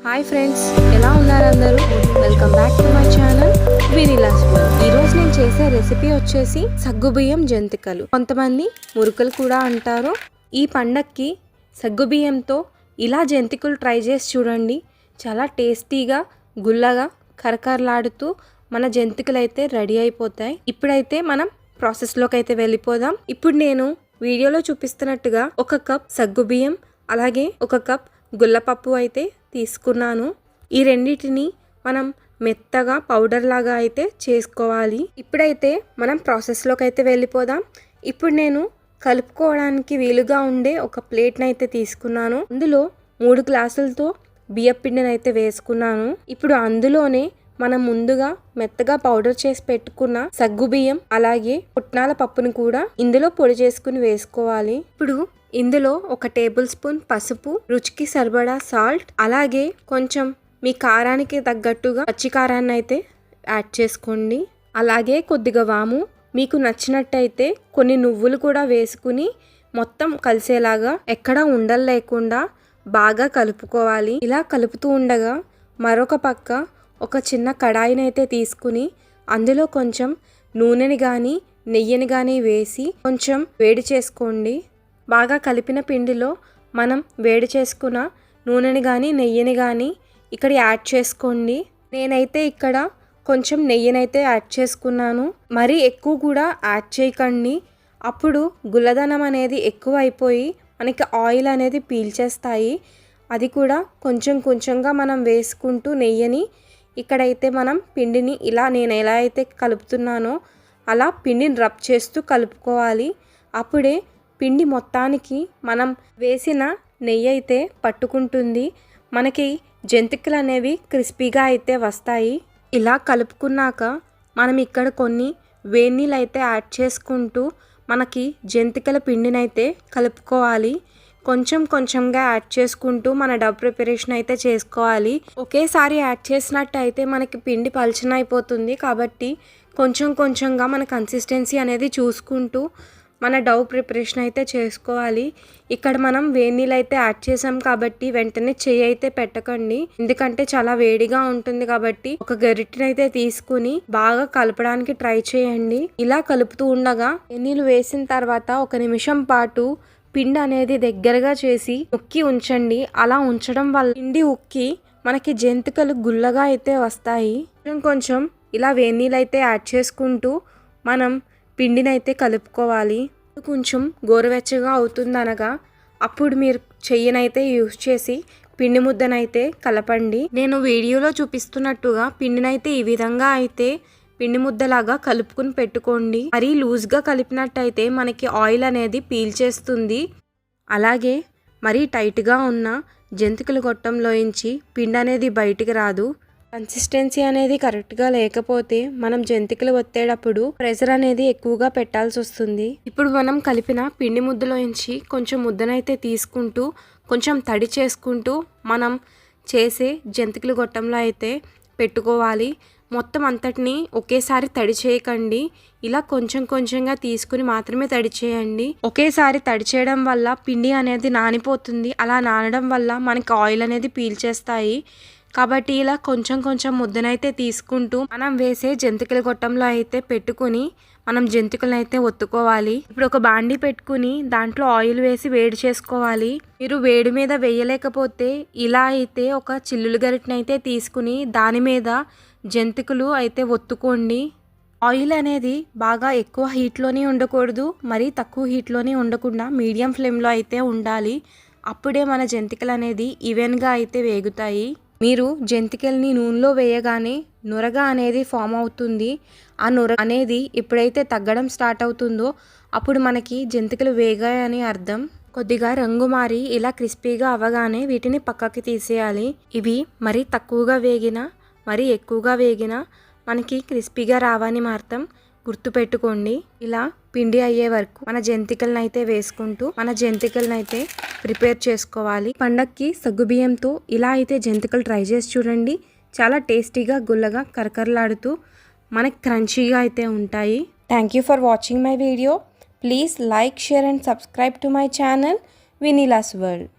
Hi friends, ఎలా ఉన్నారు అందరూ? Welcome back to my channel Vineela's world. ఈ రోజు నేను చేసే రెసిపీ వచ్చేసి సగ్గుబియ్యం జంతికలు, కొంతమంది మురుకులు కూడా అంటారు. ఈ పండక్కి సగ్గుబియ్యంతో ఇలా జంతికలు ట్రై చేసి చూడండి. చాలా టేస్టీగా, గుల్లగా, కరకరలాడుతూ మన జంతికలు అయితే రెడీ అయిపోతాయి. ఇప్పుడైతే మనం ప్రాసెస్లోకి అయితే వెళ్ళిపోదాం. ఇప్పుడు నేను వీడియోలో చూపిస్తున్నట్టుగా 1 కప్ సగ్గుబియ్యం, అలాగే 1 కప్ గుల్లపప్పు అయితే తీసుకున్నాను. ఈ రెండింటిని మనం మెత్తగా పౌడర్ లాగా అయితే చేసుకోవాలి. ఇప్పుడైతే మనం ప్రాసెస్లోకి అయితే వెళ్ళిపోదాం. ఇప్పుడు నేను కలుపుకోవడానికి వీలుగా ఉండే ఒక ప్లేట్ని అయితే తీసుకున్నాను. అందులో 3 గ్లాసులతో బియ్యం పిండిని అయితే వేసుకున్నాను. ఇప్పుడు అందులోనే మనం ముందుగా మెత్తగా పౌడర్ చేసి పెట్టుకున్న సగ్గుబియ్యం, అలాగే పుట్నాల పప్పును కూడా ఇందులో పొడి చేసుకుని వేసుకోవాలి. ఇప్పుడు ఇందులో 1 టేబుల్ స్పూన్ పసుపు, రుచికి సరిపడా సాల్ట్, అలాగే కొంచెం మీ కారానికి తగ్గట్టుగా పచ్చి కారాన్ని అయితే యాడ్ చేసుకోండి. అలాగే కొద్దిగా వాము, మీకు నచ్చినట్టయితే కొన్ని నువ్వులు కూడా వేసుకుని మొత్తం కలిసేలాగా ఎక్కడా ఉండలు లేకుండా బాగా కలుపుకోవాలి. ఇలా కలుపుతూ ఉండగా మరొక పక్క ఒక చిన్న కడాయిని అయితే తీసుకుని అందులో కొంచెం నూనెని కానీ నెయ్యిని కానీ వేసి కొంచెం వేడి చేసుకోండి. బాగా కలిపిన పిండిలో మనం వేడి చేసుకున్న నూనెని కానీ నెయ్యిని కానీ ఇక్కడ యాడ్ చేసుకోండి. నేనైతే ఇక్కడ కొంచెం నెయ్యినైతే యాడ్ చేసుకున్నాను. మరీ ఎక్కువ కూడా యాడ్ చేయకండి, అప్పుడు గుల్లదనం అనేది ఎక్కువ అయిపోయి మనకి ఆయిల్ అనేది పీల్చేస్తాయి. అది కూడా కొంచెం కొంచెంగా మనం వేసుకుంటూ నెయ్యిని ఇక్కడైతే మనం పిండిని ఇలా నేను ఎలా అయితే కలుపుతున్నానో అలా పిండిని రబ్ చేస్తూ కలుపుకోవాలి. అప్పుడే పిండి మొత్తానికి మనం వేసిన నెయ్యి అయితే పట్టుకుంటుంది. మనకి జంతికలు అనేవి క్రిస్పీగా అయితే వస్తాయి. ఇలా కలుపుకున్నాక మనం ఇక్కడ కొన్ని వేడి నీళ్ళు అయితే యాడ్ చేసుకుంటూ మనకి జంతికల పిండినైతే కలుపుకోవాలి. కొంచెం కొంచెంగా యాడ్ చేసుకుంటూ మన డవ్ ప్రిపరేషన్ అయితే చేసుకోవాలి. ఒకేసారి యాడ్ చేసినట్టు అయితే మనకి పిండి పలుచన అయిపోతుంది. కాబట్టి కొంచెం కొంచెంగా మన కన్సిస్టెన్సీ అనేది చూసుకుంటూ మన డవ్ ప్రిపరేషన్ అయితే చేసుకోవాలి. ఇక్కడ మనం వేడి నీళ్ళు అయితే యాడ్ చేసాం కాబట్టి వెంటనే చెయ్యి అయితే పెట్టకండి, ఎందుకంటే చాలా వేడిగా ఉంటుంది. కాబట్టి ఒక గరిటెని అయితే తీసుకుని బాగా కలపడానికి ట్రై చేయండి. ఇలా కలుపుతూ ఉండగా వేడి నీళ్ళు వేసిన తర్వాత 1 నిమిషం పాటు పిండి అనేది దగ్గరగా చేసి ఉక్కి ఉంచండి. అలా ఉంచడం వల్ల పిండి ఉక్కి మనకి జంతికలు గుల్లగా అయితే వస్తాయి. కొంచెం ఇలా వేడి నీళ్ళు అయితే యాడ్ చేసుకుంటూ మనం పిండిని అయితే కలుపుకోవాలి. కొంచెం గోరువెచ్చగా అవుతుందనగా అప్పుడు మీరు చెయ్యినైతే యూజ్ చేసి పిండి ముద్దనైతే కలపండి. నేను వీడియోలో చూపిస్తున్నట్టుగా పిండినైతే ఈ విధంగా అయితే పిండి ముద్దలాగా కలుపుకుని పెట్టుకోండి. మరీ లూజ్గా కలిపినట్టయితే మనకి ఆయిల్ అనేది పీల్చేస్తుంది. అలాగే మరీ టైట్గా ఉన్న జంతికల గొట్టంలోంచి పిండి అనేది బయటికి రాదు. కన్సిస్టెన్సీ అనేది కరెక్ట్గా లేకపోతే మనం జంతికలు ఒత్తేటప్పుడు ప్రెషర్ అనేది ఎక్కువగా పెట్టాల్సి వస్తుంది. ఇప్పుడు మనం కలిపిన పిండి ముద్దలోంచి కొంచెం ముద్దనైతే తీసుకుంటూ కొంచెం తడి చేసుకుంటూ మనం చేసే జంతికల గొట్టంలో అయితే పెట్టుకోవాలి. మొత్తం అంతటిని ఒకేసారి తడి చేయకండి. ఇలా కొంచెం కొంచెంగా తీసుకుని మాత్రమే తడి చేయండి. ఒకేసారి తడి చేయడం వల్ల పిండి అనేది నానిపోతుంది. అలా నానడం వల్ల మనకి ఆయిల్ అనేది పీల్చేస్తాయి. కాబట్టి ఇలా కొంచెం కొంచెం ముద్దనైతే తీసుకుంటూ మనం వేసే జంతికల గొట్టంలో అయితే పెట్టుకుని మనం జంతికలను అయితే ఒత్తుకోవాలి. ఇప్పుడు ఒక బాండీ పెట్టుకుని దాంట్లో ఆయిల్ వేసి వేడి చేసుకోవాలి. మీరు వేడి మీద వేయలేకపోతే ఇలా అయితే ఒక చిల్లులు గరిటెని అయితే తీసుకుని దాని మీద జంతికలు అయితే ఒత్తుకోండి. ఆయిల్ అనేది బాగా ఎక్కువ హీట్లోనే ఉండకూడదు, మరీ తక్కువ హీట్లోనే ఉండకుండా మీడియం ఫ్లేమ్లో అయితే ఉండాలి. అప్పుడే మన జంతికలు అనేది ఈవెన్గా అయితే వేగుతాయి. మీరు జంతికల్ని నూనెలో వేయగానే నురగ అనేది ఫామ్ అవుతుంది. ఆ నురగ అనేది ఎప్పుడైతే తగ్గడం స్టార్ట్ అవుతుందో అప్పుడు మనకి జంతికలు వేగాయని అర్థం. కొద్దిగా రంగు మారి ఇలా క్రిస్పీగా అవ్వగానే వీటిని పక్కకి తీసేయాలి. ఇవి మరీ తక్కువగా వేగినా మరీ ఎక్కువగా వేగినా మనకి క్రిస్పీగా రావని అర్థం. గుర్తుపెట్టుకోండి. ఇలా పిండి అయ్యే వరకు మన జంతికలను అయితే వేసుకుంటూ మన జంతికలను అయితే ప్రిపేర్ చేసుకోవాలి. పండక్కి సగ్గుబియ్యంతో ఇలా అయితే జంతికలు ట్రై చేసి చూడండి. చాలా టేస్టీగా, గుల్లగా, కరకరలాడుతూ మనకి క్రంచీగా అయితే ఉంటాయి. Thank you for watching my video. Please like, share and subscribe to my channel Vineela's world.